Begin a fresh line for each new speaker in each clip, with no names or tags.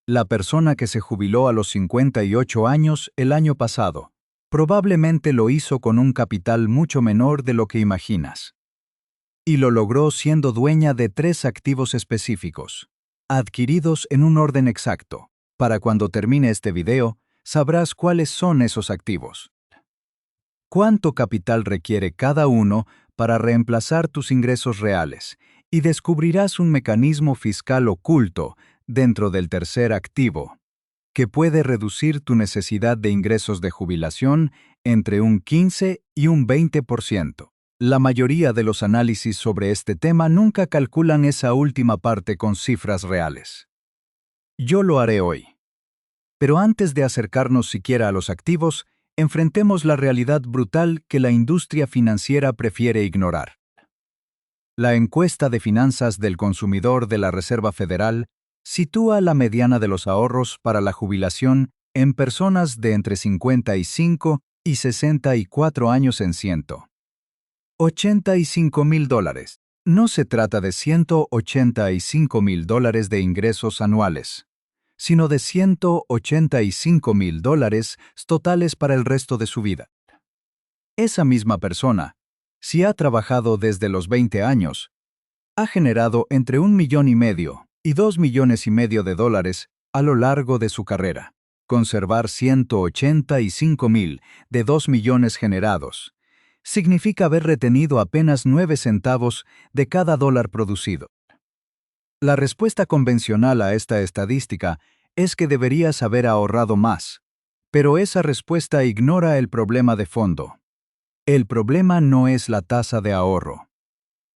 La persona que se jubiló a los 58 años el año pasado probablemente lo hizo con un capital mucho menor de lo que imaginas. Y lo logró siendo dueña de 3 activos específicos, adquiridos en un orden exacto. Para cuando termine este video, sabrás cuáles son esos activos. ¿Cuánto capital requiere cada uno para reemplazar tus ingresos reales? Y descubrirás un mecanismo fiscal oculto dentro del tercer activo, que puede reducir tu necesidad de ingresos de jubilación entre un 15 y un 20%. La mayoría de los análisis sobre este tema nunca calculan esa última parte con cifras reales. Yo lo haré hoy. Pero antes de acercarnos siquiera a los activos, enfrentemos la realidad brutal que la industria financiera prefiere ignorar. La encuesta de finanzas del consumidor de la Reserva Federal sitúa la mediana de los ahorros para la jubilación en personas de entre 55 y 64 años en $185,000. No se trata de $185,000 de ingresos anuales, sino de $185,000 totales para el resto de su vida. Esa misma persona, si ha trabajado desde los 20 años, ha generado entre $1,5 millones y $2,5 millones a lo largo de su carrera. Conservar 185,000 de 2 millones generados significa haber retenido apenas 9 centavos de cada dólar producido. La respuesta convencional a esta estadística es que deberías haber ahorrado más, pero esa respuesta ignora el problema de fondo. El problema no es la tasa de ahorro.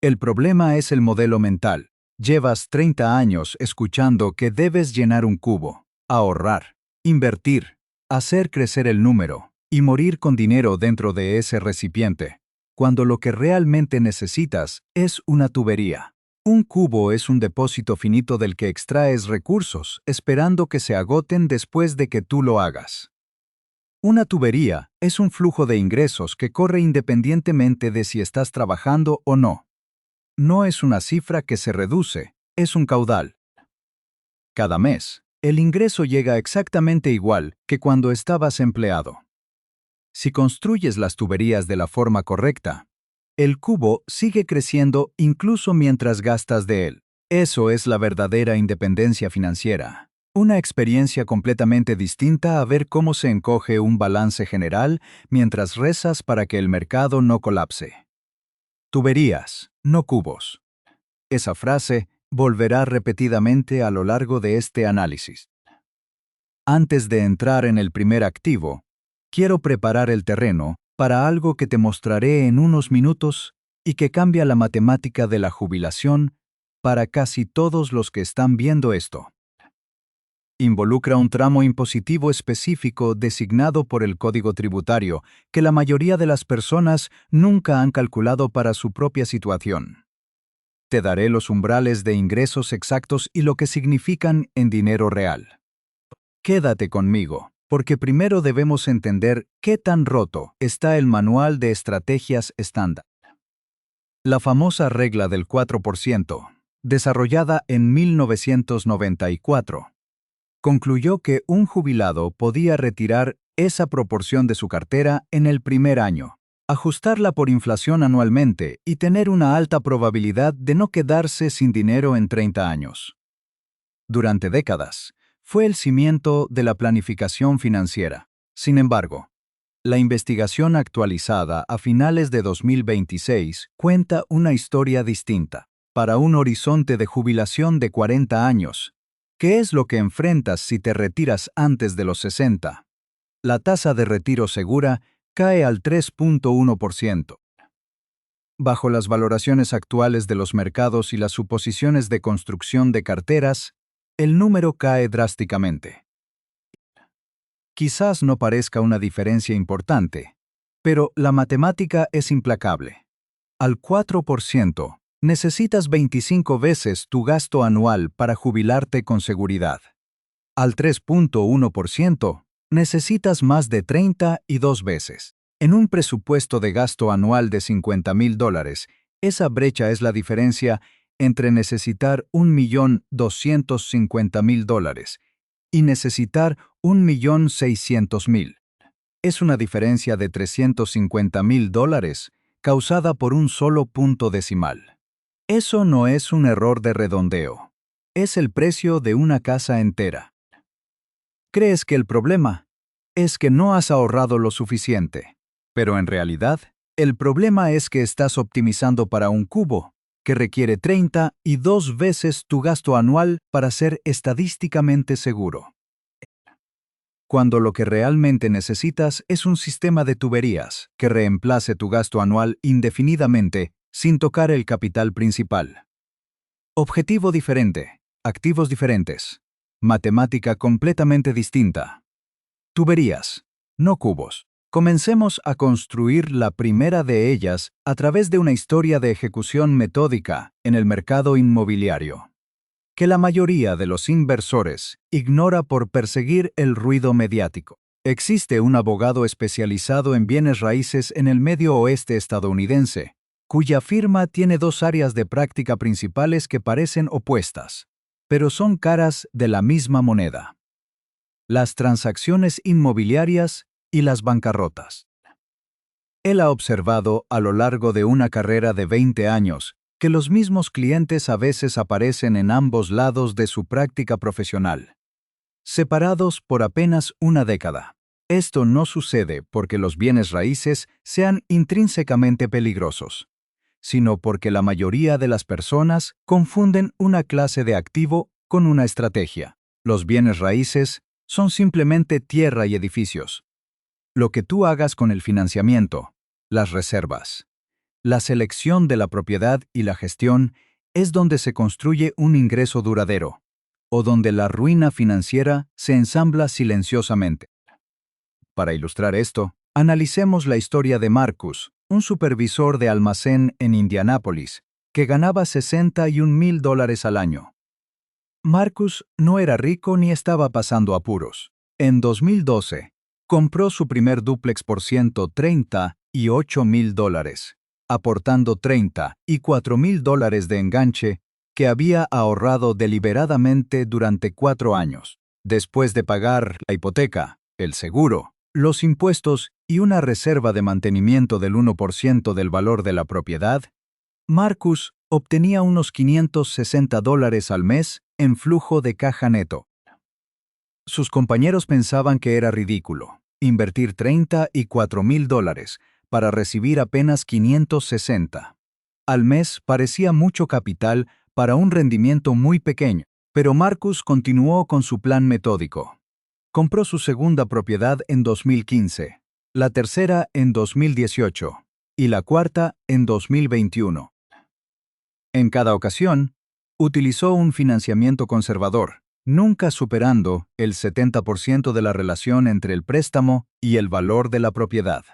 El problema es el modelo mental. Llevas 30 años escuchando que debes llenar un cubo, ahorrar, invertir, hacer crecer el número y morir con dinero dentro de ese recipiente, cuando lo que realmente necesitas es una tubería. Un cubo es un depósito finito del que extraes recursos, esperando que se agoten después de que tú lo hagas. Una tubería es un flujo de ingresos que corre independientemente de si estás trabajando o no. No es una cifra que se reduce, es un caudal. Cada mes, el ingreso llega exactamente igual que cuando estabas empleado. Si construyes las tuberías de la forma correcta, el cubo sigue creciendo incluso mientras gastas de él. Eso es la verdadera independencia financiera. Una experiencia completamente distinta a ver cómo se encoge un balance general mientras rezas para que el mercado no colapse. Tuberías, no cubos. Esa frase volverá repetidamente a lo largo de este análisis. Antes de entrar en el primer activo, quiero preparar el terreno para algo que te mostraré en unos minutos y que cambia la matemática de la jubilación para casi todos los que están viendo esto. Involucra un tramo impositivo específico designado por el Código Tributario que la mayoría de las personas nunca han calculado para su propia situación. Te daré los umbrales de ingresos exactos y lo que significan en dinero real. Quédate conmigo, porque primero debemos entender qué tan roto está el manual de estrategias estándar. La famosa regla del 4%, desarrollada en 1994, concluyó que un jubilado podía retirar esa proporción de su cartera en el primer año, ajustarla por inflación anualmente y tener una alta probabilidad de no quedarse sin dinero en 30 años. Durante décadas, fue el cimiento de la planificación financiera. Sin embargo, la investigación actualizada a finales de 2026 cuenta una historia distinta. Para un horizonte de jubilación de 40 años, ¿qué es lo que enfrentas si te retiras antes de los 60? La tasa de retiro segura cae al 3.1%. Bajo las valoraciones actuales de los mercados y las suposiciones de construcción de carteras, el número cae drásticamente. Quizás no parezca una diferencia importante, pero la matemática es implacable. Al 4%, necesitas 25 veces tu gasto anual para jubilarte con seguridad. Al 3.1%, necesitas más de 32 veces. En un presupuesto de gasto anual de $50,000, esa brecha es la diferencia entre necesitar $1,250,000 y necesitar 1.600.000. Es una diferencia de $350.000 causada por un solo punto decimal. Eso no es un error de redondeo. Es el precio de una casa entera. ¿Crees que el problema es que no has ahorrado lo suficiente? Pero en realidad, el problema es que estás optimizando para un cubo, que requiere 32 veces tu gasto anual para ser estadísticamente seguro. Cuando lo que realmente necesitas es un sistema de tuberías que reemplace tu gasto anual indefinidamente sin tocar el capital principal. Objetivo diferente, activos diferentes, matemática completamente distinta. Tuberías, no cubos. Comencemos a construir la primera de ellas a través de una historia de ejecución metódica en el mercado inmobiliario, que la mayoría de los inversores ignora por perseguir el ruido mediático. Existe un abogado especializado en bienes raíces en el medio oeste estadounidense, cuya firma tiene dos áreas de práctica principales que parecen opuestas, pero son caras de la misma moneda: las transacciones inmobiliarias y las bancarrotas. Él ha observado a lo largo de una carrera de 20 años que los mismos clientes a veces aparecen en ambos lados de su práctica profesional, separados por apenas una década. Esto no sucede porque los bienes raíces sean intrínsecamente peligrosos, sino porque la mayoría de las personas confunden una clase de activo con una estrategia. Los bienes raíces son simplemente tierra y edificios. Lo que tú hagas con el financiamiento, las reservas, la selección de la propiedad y la gestión es donde se construye un ingreso duradero, o donde la ruina financiera se ensambla silenciosamente. Para ilustrar esto, analicemos la historia de Marcus, un supervisor de almacén en Indianápolis, que ganaba $61.000 al año. Marcus no era rico ni estaba pasando apuros. En 2012, compró su primer dúplex por $138.000, aportando $34.000 de enganche que había ahorrado deliberadamente durante 4 años. Después de pagar la hipoteca, el seguro, los impuestos y una reserva de mantenimiento del 1% del valor de la propiedad, Marcus obtenía unos $560 al mes en flujo de caja neto. Sus compañeros pensaban que era ridículo invertir $34.000 para recibir apenas $560. Al mes parecía mucho capital para un rendimiento muy pequeño, pero Marcus continuó con su plan metódico. Compró su segunda propiedad en 2015, la tercera en 2018 y la cuarta en 2021. En cada ocasión, utilizó un financiamiento conservador, nunca superando el 70% de la relación entre el préstamo y el valor de la propiedad.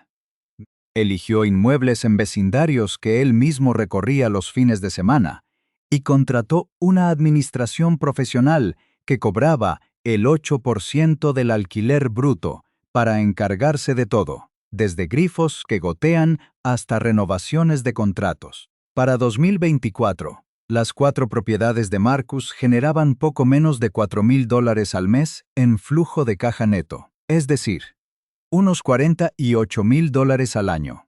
Eligió inmuebles en vecindarios que él mismo recorría los fines de semana y contrató una administración profesional que cobraba el 8% del alquiler bruto para encargarse de todo, desde grifos que gotean hasta renovaciones de contratos. Para 2024, las 4 propiedades de Marcus generaban poco menos de $4.000 al mes en flujo de caja neto, es decir, unos $48.000 al año.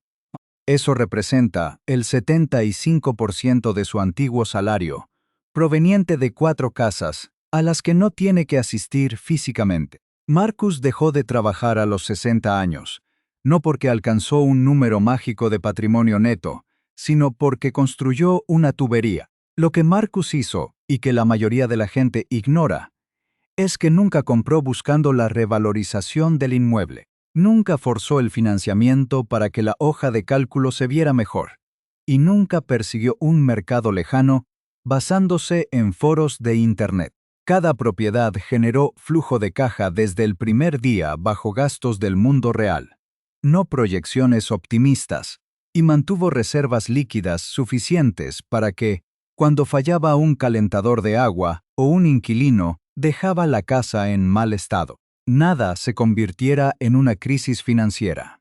Eso representa el 75% de su antiguo salario, proveniente de 4 casas a las que no tiene que asistir físicamente. Marcus dejó de trabajar a los 60 años, no porque alcanzó un número mágico de patrimonio neto, sino porque construyó una tubería. Lo que Marcus hizo, y que la mayoría de la gente ignora, es que nunca compró buscando la revalorización del inmueble. Nunca forzó el financiamiento para que la hoja de cálculo se viera mejor, y nunca persiguió un mercado lejano basándose en foros de Internet. Cada propiedad generó flujo de caja desde el primer día bajo gastos del mundo real, no proyecciones optimistas, y mantuvo reservas líquidas suficientes para que, cuando fallaba un calentador de agua o un inquilino dejaba la casa en mal estado, nada se convirtiera en una crisis financiera.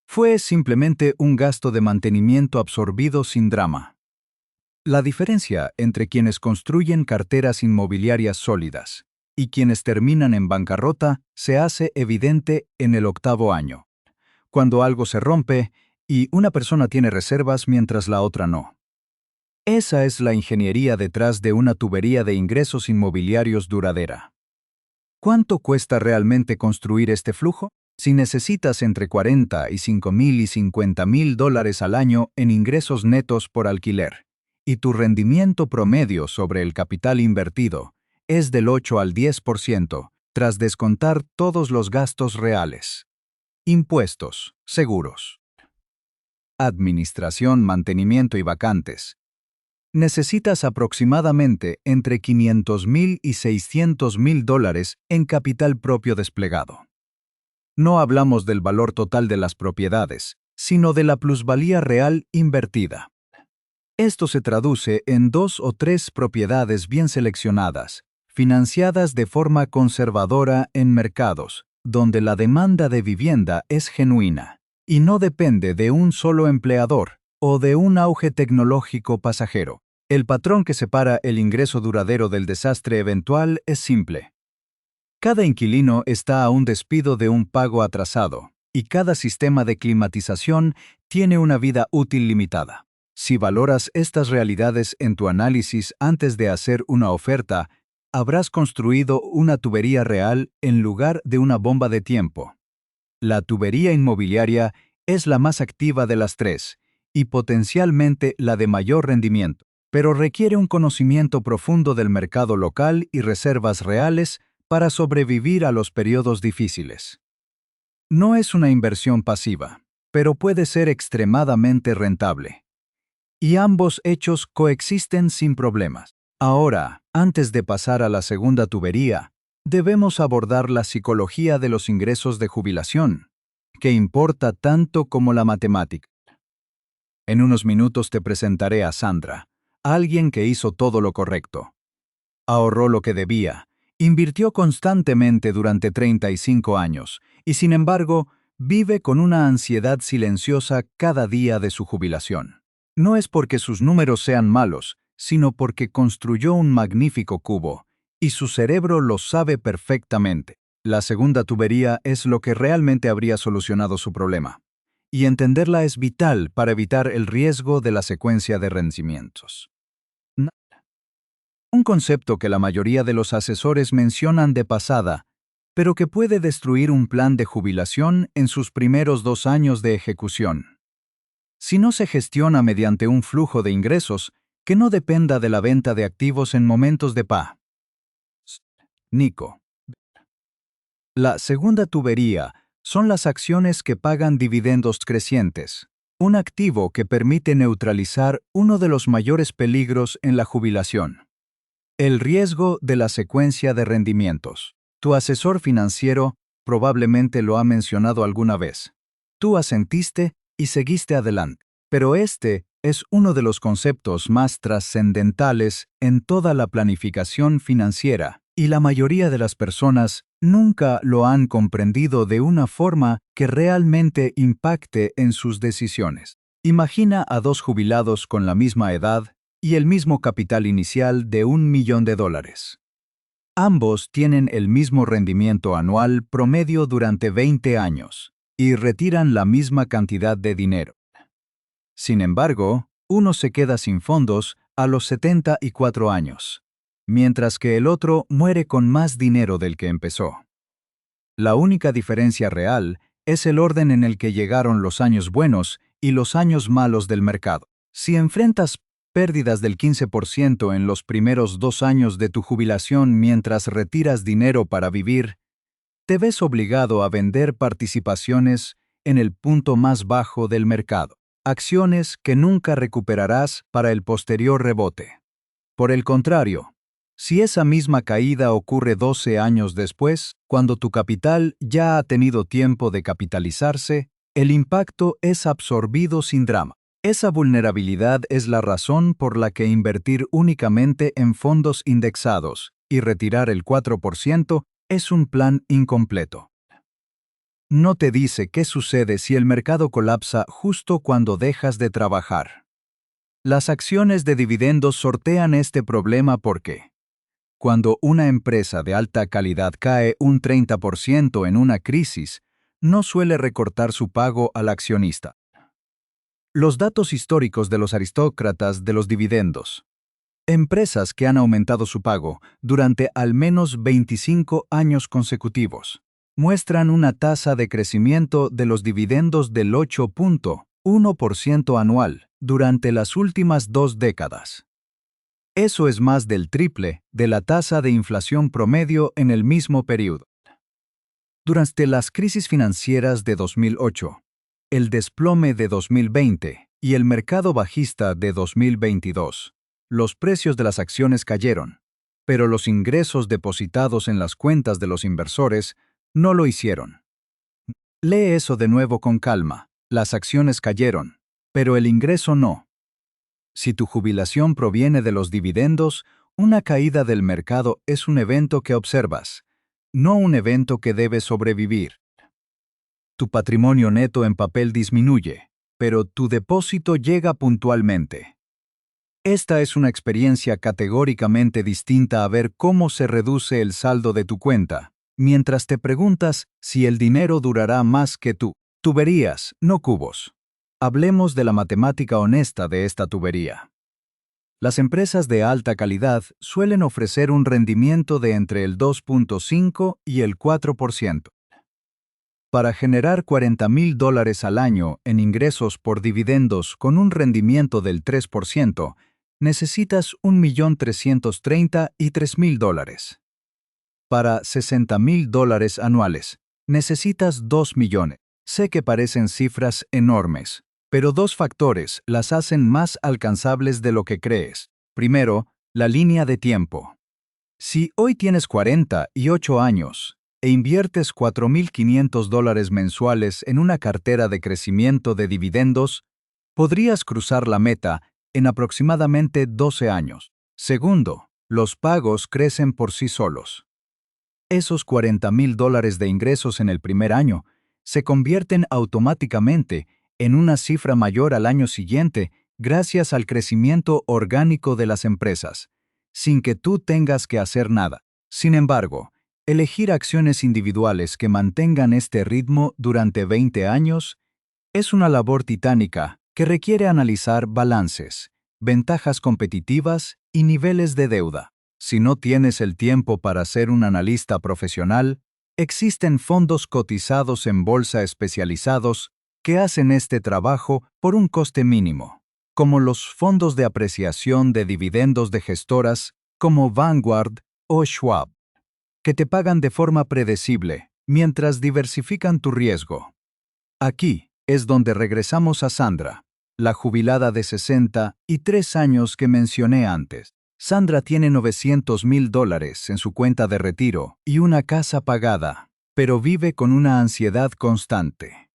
Fue simplemente un gasto de mantenimiento absorbido sin drama. La diferencia entre quienes construyen carteras inmobiliarias sólidas y quienes terminan en bancarrota se hace evidente en el 8º año, cuando algo se rompe y una persona tiene reservas mientras la otra no. Esa es la ingeniería detrás de una tubería de ingresos inmobiliarios duradera. ¿Cuánto cuesta realmente construir este flujo? Si necesitas entre $45,000 y $50,000 al año en ingresos netos por alquiler, y tu rendimiento promedio sobre el capital invertido es del 8 al 10%, tras descontar todos los gastos reales. Impuestos, seguros, administración, mantenimiento y vacantes. Necesitas aproximadamente entre $500,000 y $600,000 en capital propio desplegado. No hablamos del valor total de las propiedades, sino de la plusvalía real invertida. Esto se traduce en 2 o 3 propiedades bien seleccionadas, financiadas de forma conservadora en mercados, donde la demanda de vivienda es genuina y no depende de un solo empleador o de un auge tecnológico pasajero. El patrón que separa el ingreso duradero del desastre eventual es simple. Cada inquilino está a un despido de un pago atrasado, y cada sistema de climatización tiene una vida útil limitada. Si valoras estas realidades en tu análisis antes de hacer una oferta, habrás construido una tubería real en lugar de una bomba de tiempo. La tubería inmobiliaria es la más activa de las tres, y potencialmente la de mayor rendimiento, pero requiere un conocimiento profundo del mercado local y reservas reales para sobrevivir a los periodos difíciles. No es una inversión pasiva, pero puede ser extremadamente rentable. Y ambos hechos coexisten sin problemas. Ahora, antes de pasar a la segunda tubería, debemos abordar la psicología de los ingresos de jubilación, que importa tanto como la matemática. En unos minutos te presentaré a Sandra, alguien que hizo todo lo correcto. Ahorró lo que debía, invirtió constantemente durante 35 años y, sin embargo, vive con una ansiedad silenciosa cada día de su jubilación. No es porque sus números sean malos, sino porque construyó un magnífico cubo, y su cerebro lo sabe perfectamente. La segunda tubería es lo que realmente habría solucionado su problema, y entenderla es vital para evitar el riesgo de la secuencia de vencimientos. Un concepto que la mayoría de los asesores mencionan de pasada, pero que puede destruir un plan de jubilación en sus primeros 2 años de ejecución. Si no se gestiona mediante un flujo de ingresos que no dependa de la venta de activos en momentos de paz. Nico. La segunda tubería son las acciones que pagan dividendos crecientes, un activo que permite neutralizar uno de los mayores peligros en la jubilación: el riesgo de la secuencia de rendimientos. Tu asesor financiero probablemente lo ha mencionado alguna vez. Tú asentiste y seguiste adelante. Pero este es uno de los conceptos más trascendentales en toda la planificación financiera, y la mayoría de las personas nunca lo han comprendido de una forma que realmente impacte en sus decisiones. Imagina a 2 jubilados con la misma edad y el mismo capital inicial de $1,000,000. Ambos tienen el mismo rendimiento anual promedio durante 20 años y retiran la misma cantidad de dinero. Sin embargo, uno se queda sin fondos a los 74 años, mientras que el otro muere con más dinero del que empezó. La única diferencia real es el orden en el que llegaron los años buenos y los años malos del mercado. Si enfrentas pérdidas del 15% en los primeros 2 años de tu jubilación mientras retiras dinero para vivir, te ves obligado a vender participaciones en el punto más bajo del mercado, acciones que nunca recuperarás para el posterior rebote. Por el contrario, si esa misma caída ocurre 12 años después, cuando tu capital ya ha tenido tiempo de capitalizarse, el impacto es absorbido sin drama. Esa vulnerabilidad es la razón por la que invertir únicamente en fondos indexados y retirar el 4% es un plan incompleto. No te dice qué sucede si el mercado colapsa justo cuando dejas de trabajar. Las acciones de dividendos sortean este problema porque Cuando una empresa de alta calidad cae un 30% en una crisis, no suele recortar su pago al accionista. Los datos históricos de los aristócratas de los dividendos. Empresas que han aumentado su pago durante al menos 25 años consecutivos muestran una tasa de crecimiento de los dividendos del 8.1% anual durante las últimas 2 décadas. Eso es más del triple de la tasa de inflación promedio en el mismo periodo. Durante las crisis financieras de 2008, el desplome de 2020 y el mercado bajista de 2022, los precios de las acciones cayeron, pero los ingresos depositados en las cuentas de los inversores no lo hicieron. Lee eso de nuevo con calma. Las acciones cayeron, pero el ingreso no. Si tu jubilación proviene de los dividendos, una caída del mercado es un evento que observas, no un evento que debes sobrevivir. Tu patrimonio neto en papel disminuye, pero tu depósito llega puntualmente. Esta es una experiencia categóricamente distinta a ver cómo se reduce el saldo de tu cuenta, mientras te preguntas si el dinero durará más que tú. Tuberías, no cubos. Hablemos de la matemática honesta de esta tubería. Las empresas de alta calidad suelen ofrecer un rendimiento de entre el 2.5 y el 4%. Para generar $40,000 al año en ingresos por dividendos con un rendimiento del 3%, necesitas $1,333,000. Para $60,000 anuales, necesitas 2 millones. Sé que parecen cifras enormes, pero 2 factores las hacen más alcanzables de lo que crees. Primero, la línea de tiempo. Si hoy tienes 48 años e inviertes $4,500 mensuales en una cartera de crecimiento de dividendos, podrías cruzar la meta en aproximadamente 12 años. Segundo, los pagos crecen por sí solos. Esos $40,000 de ingresos en el primer año se convierten automáticamente en una cifra mayor al año siguiente gracias al crecimiento orgánico de las empresas, sin que tú tengas que hacer nada. Sin embargo, elegir acciones individuales que mantengan este ritmo durante 20 años es una labor titánica que requiere analizar balances, ventajas competitivas y niveles de deuda. Si no tienes el tiempo para ser un analista profesional, existen fondos cotizados en bolsa especializados que hacen este trabajo por un coste mínimo, como los fondos de apreciación de dividendos de gestoras como Vanguard o Schwab, que te pagan de forma predecible mientras diversifican tu riesgo. Aquí es donde regresamos a Sandra, la jubilada de 63 años que mencioné antes. Sandra tiene $900,000 en su cuenta de retiro y una casa pagada, pero vive con una ansiedad constante.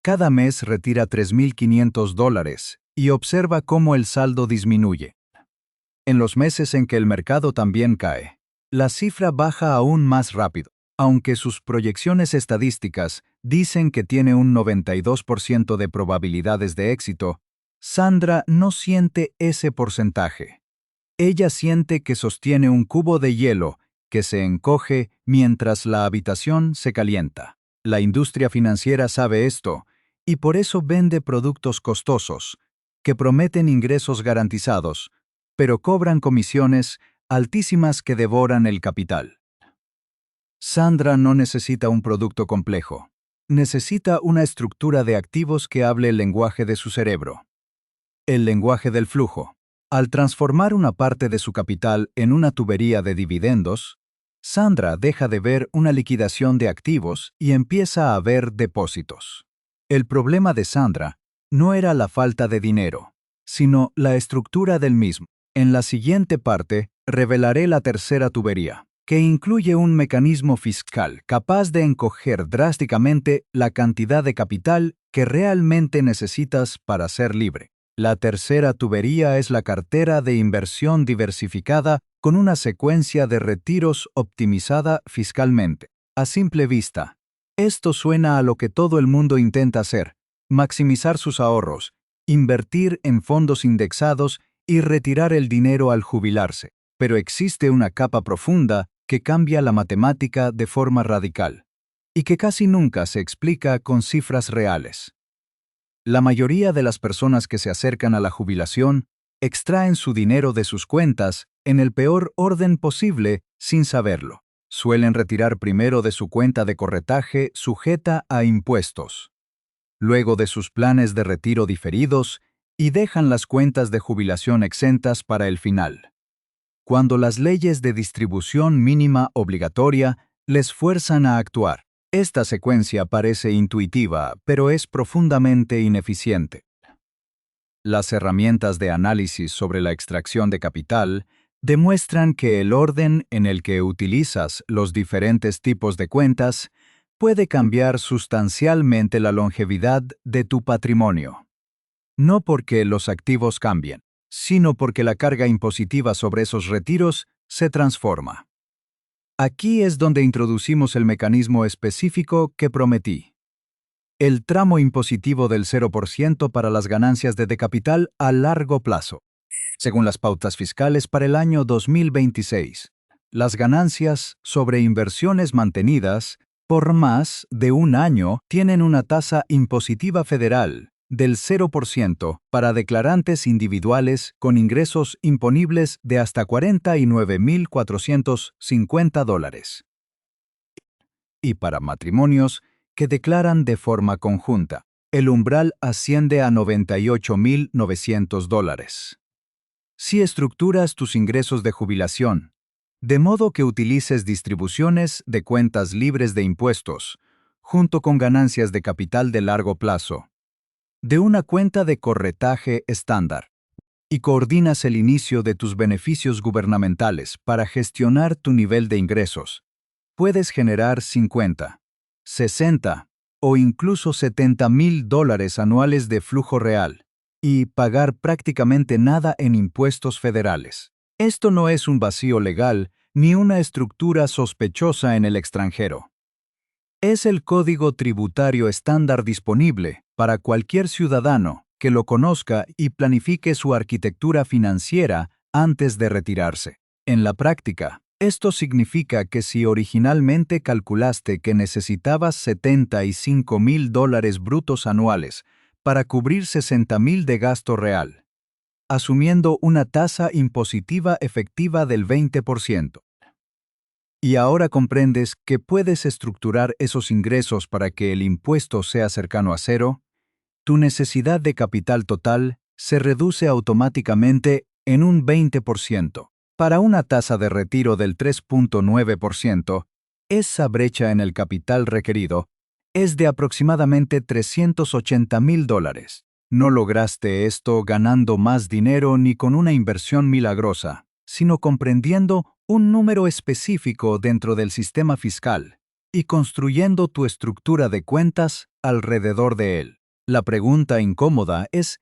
Cada mes retira $3,500 y observa cómo el saldo disminuye. En los meses en que el mercado también cae, la cifra baja aún más rápido. Aunque sus proyecciones estadísticas dicen que tiene un 92% de probabilidades de éxito, Sandra no siente ese porcentaje. Ella siente que sostiene un cubo de hielo que se encoge mientras la habitación se calienta. La industria financiera sabe esto y por eso vende productos costosos que prometen ingresos garantizados, pero cobran comisiones altísimas que devoran el capital. Sandra no necesita un producto complejo. Necesita una estructura de activos que hable el lenguaje de su cerebro. El lenguaje del flujo. Al transformar una parte de su capital en una tubería de dividendos, Sandra deja de ver una liquidación de activos y empieza a ver depósitos. El problema de Sandra no era la falta de dinero, sino la estructura del mismo. En la siguiente parte, revelaré la tercera tubería, que incluye un mecanismo fiscal capaz de encoger drásticamente la cantidad de capital que realmente necesitas para ser libre. La tercera tubería es la cartera de inversión diversificada con una secuencia de retiros optimizada fiscalmente. A simple vista, esto suena a lo que todo el mundo intenta hacer: maximizar sus ahorros, invertir en fondos indexados y retirar el dinero al jubilarse. pero existe una capa profunda que cambia la matemática de forma radical y que casi nunca se explica con cifras reales. La mayoría de las personas que se acercan a la jubilación extraen su dinero de sus cuentas en el peor orden posible sin saberlo. Suelen retirar primero de su cuenta de corretaje sujeta a impuestos, luego de sus planes de retiro diferidos y dejan las cuentas de jubilación exentas para el final, cuando las leyes de distribución mínima obligatoria les fuerzan a actuar. Esta secuencia parece intuitiva, pero es profundamente ineficiente. Las herramientas de análisis sobre la extracción de capital demuestran que el orden en el que utilizas los diferentes tipos de cuentas puede cambiar sustancialmente la longevidad de tu patrimonio. No porque los activos cambien, sino porque la carga impositiva sobre esos retiros se transforma. Aquí es donde introducimos el mecanismo específico que prometí. El tramo impositivo del 0% para las ganancias de capital a largo plazo. Según las pautas fiscales para el año 2026, las ganancias sobre inversiones mantenidas por más de un año tienen una tasa impositiva federal del 0% para declarantes individuales con ingresos imponibles de hasta $49,450 y para matrimonios que declaran de forma conjunta. El umbral asciende a $98,900. Si estructuras tus ingresos de jubilación, de modo que utilices distribuciones de cuentas libres de impuestos, junto con ganancias de capital de largo plazo, de una cuenta de corretaje estándar, y coordinas el inicio de tus beneficios gubernamentales para gestionar tu nivel de ingresos, puedes generar 50, 60 o incluso $70,000 anuales de flujo real y pagar prácticamente nada en impuestos federales. Esto no es un vacío legal ni una estructura sospechosa en el extranjero. Es el código tributario estándar disponible para cualquier ciudadano que lo conozca y planifique su arquitectura financiera antes de retirarse. En la práctica, esto significa que si originalmente calculaste que necesitabas $75,000 brutos anuales para cubrir $60,000 de gasto real, asumiendo una tasa impositiva efectiva del 20%. Y ahora comprendes que puedes estructurar esos ingresos para que el impuesto sea cercano a cero, tu necesidad de capital total se reduce automáticamente en un 20%. Para una tasa de retiro del 3.9%, esa brecha en el capital requerido es de aproximadamente $380,000. No lograste esto ganando más dinero ni con una inversión milagrosa, sino comprendiendo un número específico dentro del sistema fiscal y construyendo tu estructura de cuentas alrededor de él. La pregunta incómoda es,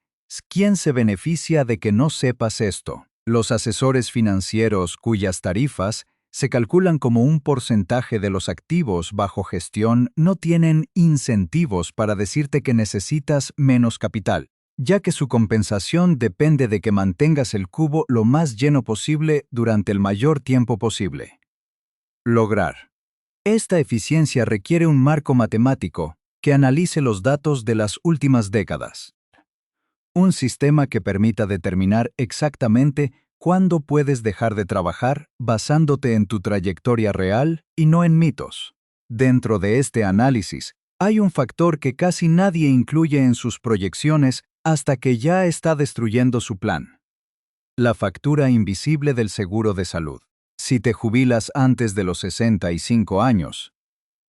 ¿quién se beneficia de que no sepas esto? Los asesores financieros cuyas tarifas se calculan como un porcentaje de los activos bajo gestión no tienen incentivos para decirte que necesitas menos capital, ya que su compensación depende de que mantengas el cubo lo más lleno posible durante el mayor tiempo posible. Lograr. Esta eficiencia requiere un marco matemático que analice los datos de las últimas décadas. Un sistema que permita determinar exactamente cuándo puedes dejar de trabajar basándote en tu trayectoria real y no en mitos. Dentro de este análisis, hay un factor que casi nadie incluye en sus proyecciones hasta que ya está destruyendo su plan. La factura invisible del seguro de salud. Si te jubilas antes de los 65 años,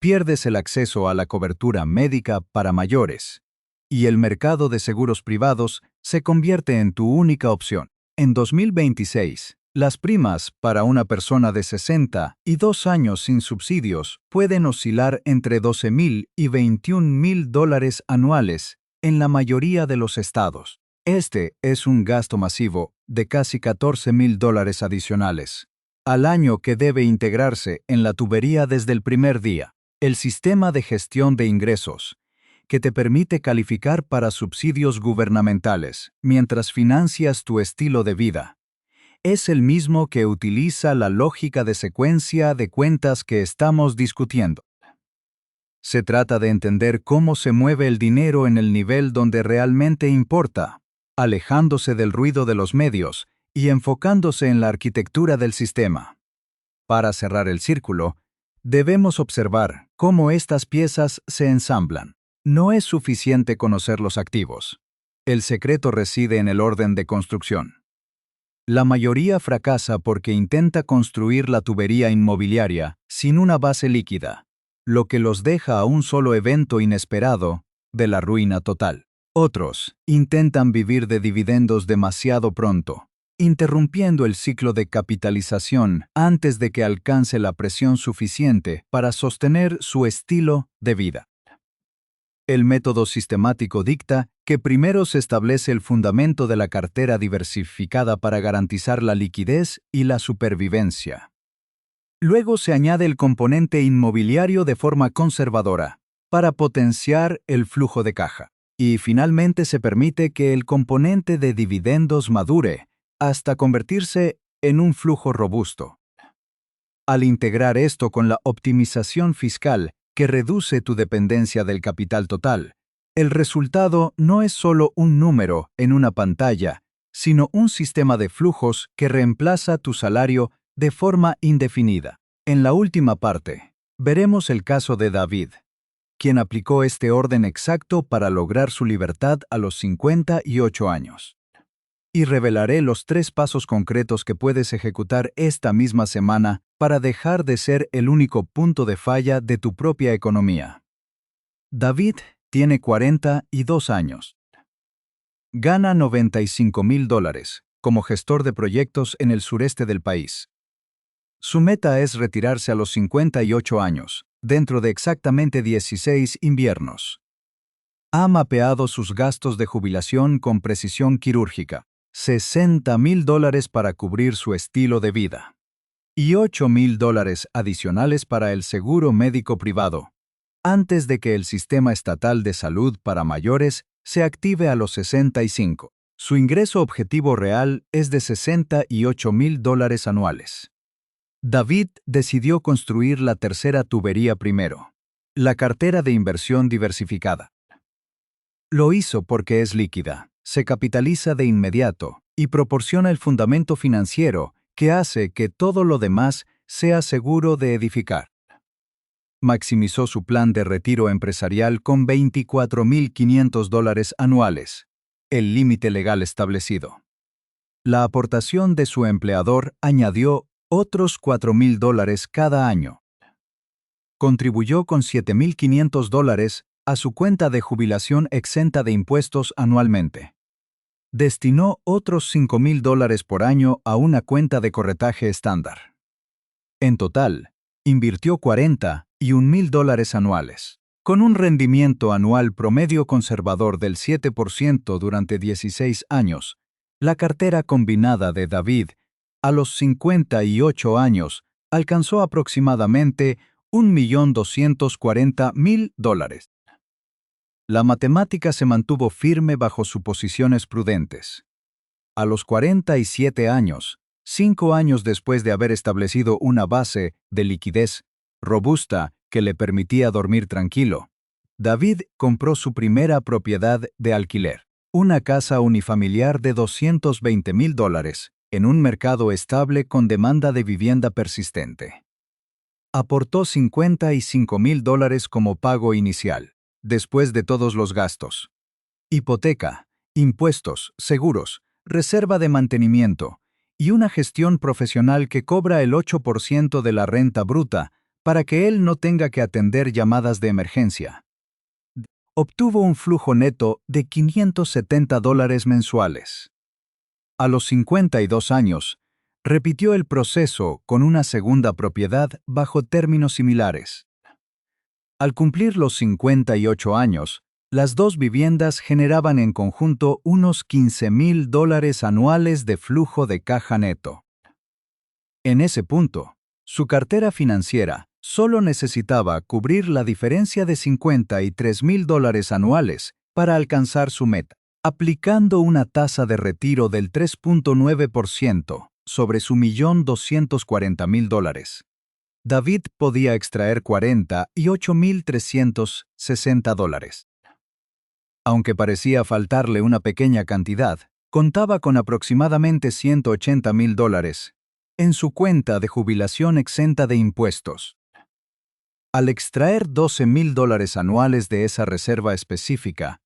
pierdes el acceso a la cobertura médica para mayores, y el mercado de seguros privados se convierte en tu única opción. En 2026, las primas para una persona de 62 años sin subsidios pueden oscilar entre $12,000 y $21,000 anuales en la mayoría de los estados. Este es un gasto masivo de casi $14,000 adicionales al año que debe integrarse en la tubería desde el primer día. El sistema de gestión de ingresos, que te permite calificar para subsidios gubernamentales mientras financias tu estilo de vida, es el mismo que utiliza la lógica de secuencia de cuentas que estamos discutiendo. Se trata de entender cómo se mueve el dinero en el nivel donde realmente importa, alejándose del ruido de los medios y enfocándose en la arquitectura del sistema. Para cerrar el círculo, debemos observar cómo estas piezas se ensamblan. No es suficiente conocer los activos. El secreto reside en el orden de construcción. La mayoría fracasa porque intenta construir la tubería inmobiliaria sin una base líquida, lo que los deja a un solo evento inesperado de la ruina total. Otros intentan vivir de dividendos demasiado pronto, interrumpiendo el ciclo de capitalización antes de que alcance la presión suficiente para sostener su estilo de vida. El método sistemático dicta que primero se establece el fundamento de la cartera diversificada para garantizar la liquidez y la supervivencia. Luego se añade el componente inmobiliario de forma conservadora, para potenciar el flujo de caja. Y finalmente se permite que el componente de dividendos madure, hasta convertirse en un flujo robusto. Al integrar esto con la optimización fiscal, que reduce tu dependencia del capital total, el resultado no es solo un número en una pantalla, sino un sistema de flujos que reemplaza tu salario de forma indefinida. En la última parte, veremos el caso de David, quien aplicó este orden exacto para lograr su libertad a los 58 años. Y revelaré los 3 pasos concretos que puedes ejecutar esta misma semana para dejar de ser el único punto de falla de tu propia economía. David tiene 42 años. Gana $95,000 como gestor de proyectos en el sureste del país. Su meta es retirarse a los 58 años, dentro de exactamente 16 inviernos. Ha mapeado sus gastos de jubilación con precisión quirúrgica. $60,000 para cubrir su estilo de vida. Y $8,000 adicionales para el seguro médico privado, antes de que el sistema estatal de salud para mayores se active a los 65. Su ingreso objetivo real es de $68,000 anuales. David decidió construir la tercera tubería primero, la cartera de inversión diversificada. Lo hizo porque es líquida, se capitaliza de inmediato y proporciona el fundamento financiero que hace que todo lo demás sea seguro de edificar. Maximizó su plan de retiro empresarial con $24,500 anuales, el límite legal establecido. La aportación de su empleador añadió otros $4,000 cada año. Contribuyó con $7,500 a su cuenta de jubilación exenta de impuestos anualmente. Destinó otros $5,000 por año a una cuenta de corretaje estándar. En total, invirtió $41,000 anuales. Con un rendimiento anual promedio conservador del 7% durante 16 años, la cartera combinada de David, a los 58 años, alcanzó aproximadamente $1,240,000. La matemática se mantuvo firme bajo suposiciones prudentes. A los 47 años, 5 años después de haber establecido una base de liquidez robusta que le permitía dormir tranquilo, David compró su primera propiedad de alquiler, una casa unifamiliar de $220,000, en un mercado estable con demanda de vivienda persistente. Aportó $55,000 como pago inicial, después de todos los gastos. Hipoteca, impuestos, seguros, reserva de mantenimiento y una gestión profesional que cobra el 8% de la renta bruta para que él no tenga que atender llamadas de emergencia. Obtuvo un flujo neto de $570 mensuales. A los 52 años, repitió el proceso con una segunda propiedad bajo términos similares. Al cumplir los 58 años, las dos viviendas generaban en conjunto unos $15,000 anuales de flujo de caja neto. En ese punto, su cartera financiera solo necesitaba cubrir la diferencia de $53,000 anuales para alcanzar su meta. Aplicando una tasa de retiro del 3.9%, sobre su $1.240.000. David podía extraer $48.360. Aunque parecía faltarle una pequeña cantidad, contaba con aproximadamente $180.000 en su cuenta de jubilación exenta de impuestos. Al extraer $12.000 anuales de esa reserva específica,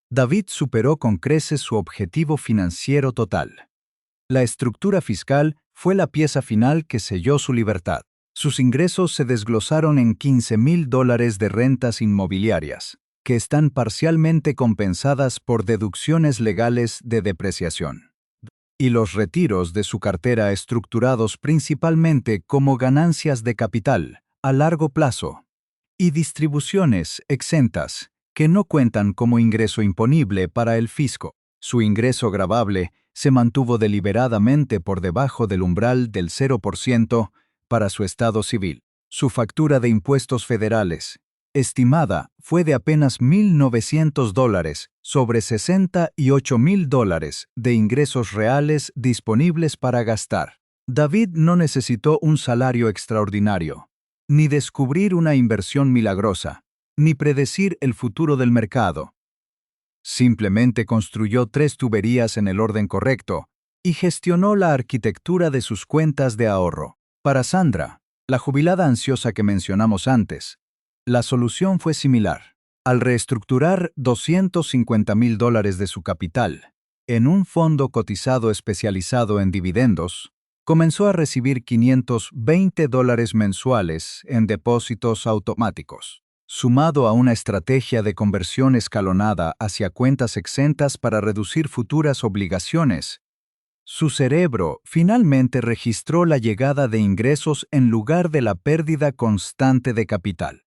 David superó con creces su objetivo financiero total. La estructura fiscal fue la pieza final que selló su libertad. Sus ingresos se desglosaron en $15.000 de rentas inmobiliarias, que están parcialmente compensadas por deducciones legales de depreciación, y los retiros de su cartera estructurados principalmente como ganancias de capital a largo plazo y distribuciones exentas que no cuentan como ingreso imponible para el fisco. Su ingreso gravable se mantuvo deliberadamente por debajo del umbral del 0% para su estado civil. Su factura de impuestos federales, estimada, fue de apenas $1.900 sobre $68.000 de ingresos reales disponibles para gastar. David no necesitó un salario extraordinario, ni descubrir una inversión milagrosa, ni predecir el futuro del mercado. Simplemente construyó 3 tuberías en el orden correcto y gestionó la arquitectura de sus cuentas de ahorro. Para Sandra, la jubilada ansiosa que mencionamos antes, la solución fue similar. Al reestructurar $250.000 de su capital en un fondo cotizado especializado en dividendos, comenzó a recibir $520 mensuales en depósitos automáticos. Sumado a una estrategia de conversión escalonada hacia cuentas exentas para reducir futuras obligaciones, su cerebro finalmente registró la llegada de ingresos en lugar de la pérdida constante de capital.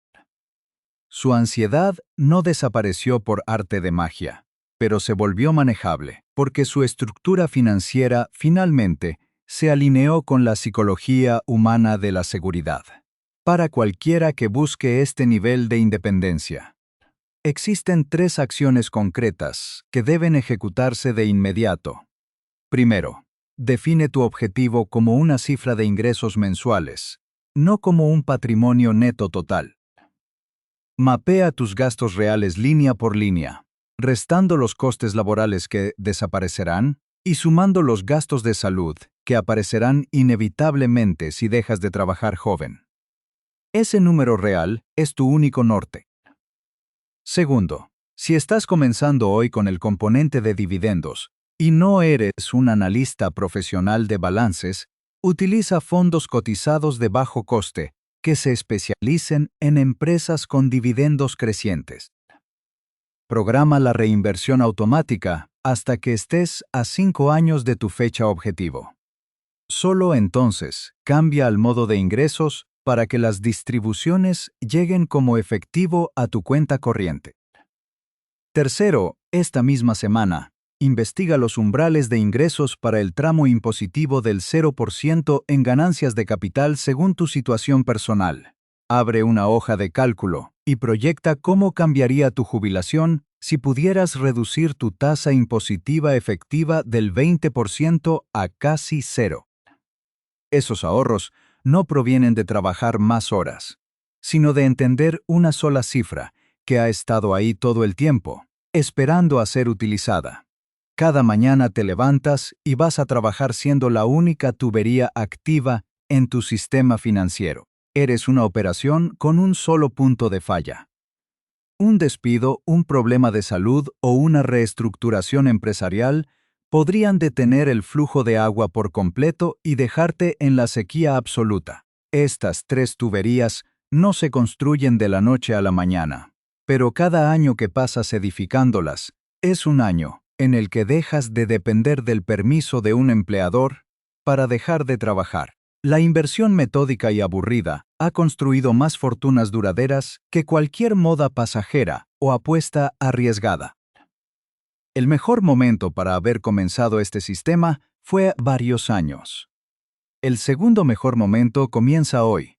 Su ansiedad no desapareció por arte de magia, pero se volvió manejable, porque su estructura financiera finalmente se alineó con la psicología humana de la seguridad. Para cualquiera que busque este nivel de independencia, existen 3 acciones concretas que deben ejecutarse de inmediato. Primero, define tu objetivo como una cifra de ingresos mensuales, no como un patrimonio neto total. Mapea tus gastos reales línea por línea, restando los costes laborales que desaparecerán y sumando los gastos de salud que aparecerán inevitablemente si dejas de trabajar joven. Ese número real es tu único norte. Segundo, si estás comenzando hoy con el componente de dividendos y no eres un analista profesional de balances, utiliza fondos cotizados de bajo coste que se especialicen en empresas con dividendos crecientes. Programa la reinversión automática hasta que estés a 5 años de tu fecha objetivo. Solo entonces cambia al modo de ingresos para que las distribuciones lleguen como efectivo a tu cuenta corriente. Tercero, esta misma semana, investiga los umbrales de ingresos para el tramo impositivo del 0% en ganancias de capital según tu situación personal. Abre una hoja de cálculo y proyecta cómo cambiaría tu jubilación si pudieras reducir tu tasa impositiva efectiva del 20% a casi 0. Esos ahorros no provienen de trabajar más horas, sino de entender una sola cifra que ha estado ahí todo el tiempo, esperando a ser utilizada. Cada mañana te levantas y vas a trabajar siendo la única tubería activa en tu sistema financiero. Eres una operación con un solo punto de falla. Un despido, un problema de salud o una reestructuración empresarial podrían detener el flujo de agua por completo y dejarte en la sequía absoluta. Estas 3 tuberías no se construyen de la noche a la mañana, pero cada año que pasas edificándolas es un año en el que dejas de depender del permiso de un empleador para dejar de trabajar. La inversión metódica y aburrida ha construido más fortunas duraderas que cualquier moda pasajera o apuesta arriesgada. El mejor momento para haber comenzado este sistema fue varios años. El segundo mejor momento comienza hoy,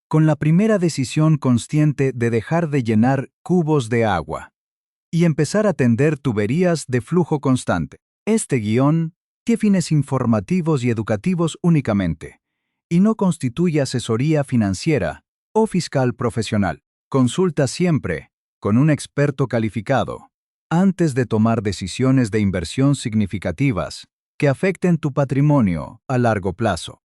con la primera decisión consciente de dejar de llenar cubos de agua y empezar a tender tuberías de flujo constante. Este guión tiene fines informativos y educativos únicamente, y no constituye asesoría financiera o fiscal profesional. Consulta siempre con un experto calificado antes de tomar decisiones de inversión significativas que afecten tu patrimonio a largo plazo.